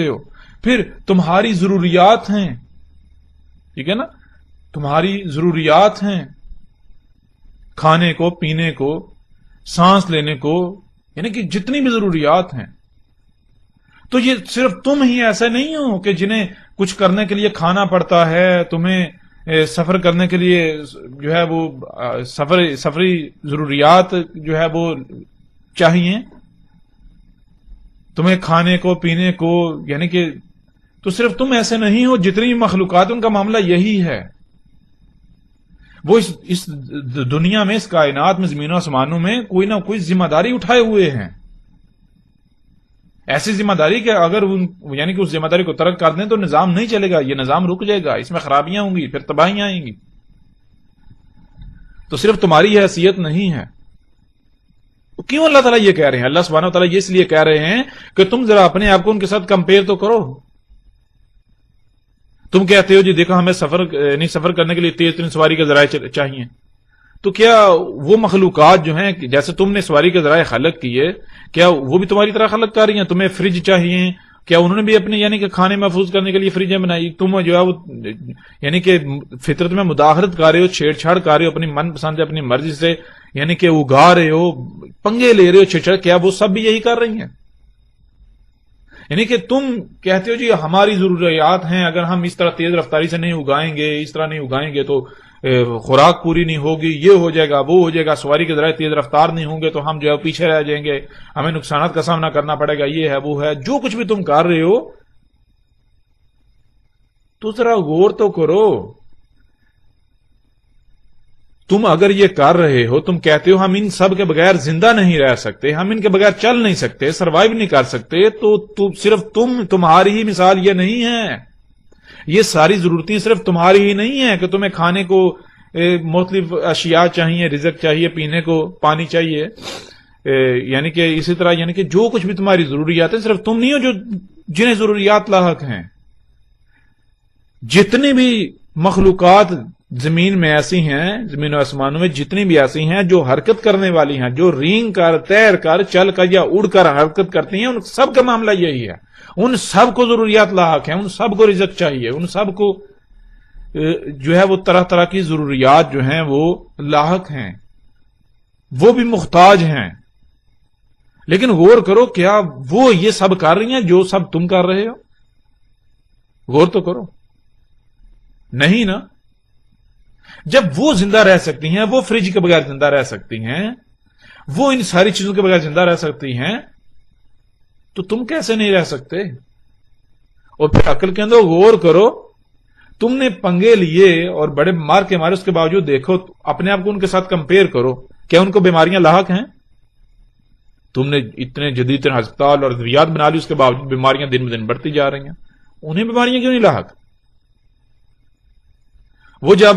ہو، پھر تمہاری ضروریات ہیں، ٹھیک ہے نا، تمہاری ضروریات ہیں، کھانے کو، پینے کو، سانس لینے کو، یعنی کہ جتنی بھی ضروریات ہیں، تو یہ صرف تم ہی ایسے نہیں ہو کہ جنہیں کچھ کرنے کے لیے کھانا پڑتا ہے، تمہیں سفر کرنے کے لیے جو ہے وہ سفری ضروریات جو ہے وہ چاہیے، تمہیں کھانے کو، پینے کو، یعنی کہ تو صرف تم ایسے نہیں ہو، جتنی بھی مخلوقات ان کا معاملہ یہی ہے۔ وہ اس دنیا میں، اس کائنات میں، زمین و آسمانوں میں کوئی نہ کوئی ذمہ داری اٹھائے ہوئے ہیں، ایسی ذمہ داری کہ اگر یعنی کہ اس ذمہ داری کو ترک کر دیں تو نظام نہیں چلے گا، یہ نظام رک جائے گا، اس میں خرابیاں ہوں گی، پھر تباہیاں آئیں گی۔ تو صرف تمہاری حیثیت نہیں ہے۔ کیوں اللہ تعالیٰ یہ کہہ رہے ہیں؟ اللہ سبحانہ و تعالیٰ یہ اس لیے کہہ رہے ہیں کہ تم ذرا اپنے آپ کو ان کے ساتھ کمپیئر تو کرو۔ تم کہتے ہو جی دیکھو ہمیں سفر کرنے کے لیے تیز ترین سواری کے ذرائع چاہیے، تو کیا وہ مخلوقات جو ہیں، جیسے تم نے سواری کے ذرائع خلق کیے، کیا وہ بھی تمہاری طرح خلق کر رہی ہیں؟ تمہیں فریج چاہیے، کیا انہوں نے بھی اپنے یعنی کہ کھانے محفوظ کرنے کے لیے فریجیں بنائی؟ تم جو ہے وہ یعنی کہ فطرت میں مداخلت کر رہے ہو، چھیڑ چھاڑ کر رہے ہو اپنی من پسند سے، اپنی مرضی سے، یعنی کہ اگا رہے ہو، پنگے لے رہے ہو، چھیڑ چھاڑ، کیا وہ سب بھی یہی کر رہی ہیں؟ یعنی کہ تم کہتے ہو جی ہماری ضروریات ہیں، اگر ہم اس طرح تیز رفتاری سے نہیں اگائیں گے، اس طرح نہیں اگائیں گے تو خوراک پوری نہیں ہوگی، یہ ہو جائے گا، وہ ہو جائے گا، سواری کے ذرائع تیز رفتار نہیں ہوں گے تو ہم جو ہے پیچھے رہ جائیں گے، ہمیں نقصانات کا سامنا کرنا پڑے گا، یہ ہے وہ ہے، جو کچھ بھی تم کر رہے ہو تو ذرا غور تو کرو۔ تم اگر یہ کر رہے ہو، تم کہتے ہو ہم ان سب کے بغیر زندہ نہیں رہ سکتے، ہم ان کے بغیر چل نہیں سکتے، سروائیو نہیں کر سکتے، تو صرف تمہاری ہی مثال یہ نہیں ہے، یہ ساری ضرورتیں صرف تمہاری ہی نہیں ہیں کہ تمہیں کھانے کو مختلف اشیاء چاہیے، رزق چاہیے، پینے کو پانی چاہیے، یعنی کہ اسی طرح یعنی کہ جو کچھ بھی تمہاری ضروریات ہیں، صرف تم نہیں ہو جو جنہیں ضروریات لاحق ہیں۔ جتنی بھی مخلوقات زمین میں ایسی ہیں، زمین و آسمانوں میں جتنی بھی ایسی ہیں جو حرکت کرنے والی ہیں، جو رینگ کر، تیر کر، چل کر یا اڑ کر حرکت کرتی ہیں، ان سب کا معاملہ یہی ہے، ان سب کو ضروریات لاحق ہیں، ان سب کو رزق چاہیے، ان سب کو جو ہے وہ طرح طرح کی ضروریات جو ہیں وہ لاحق ہیں، وہ بھی محتاج ہیں۔ لیکن غور کرو، کیا وہ یہ سب کر رہی ہیں جو سب تم کر رہے ہو؟ غور تو کرو، نہیں نا۔ جب وہ زندہ رہ سکتی ہیں، وہ فریج کے بغیر زندہ رہ سکتی ہیں، وہ ان ساری چیزوں کے بغیر زندہ رہ سکتی ہیں، تو تم کیسے نہیں رہ سکتے؟ اور پھر عقل کے اندر غور کرو، تم نے پنگے لیے اور بڑے مار کے مارے، اس کے باوجود دیکھو اپنے آپ کو ان کے ساتھ کمپیئر کرو، کیا ان کو بیماریاں لاحق ہیں؟ تم نے اتنے جدید ہسپتال اور ادویات بنا لی، اس کے باوجود بیماریاں دن بدن بڑھتی جا رہی ہیں، انہیں بیماریاں کیوں نہیں لاحق؟ وہ جب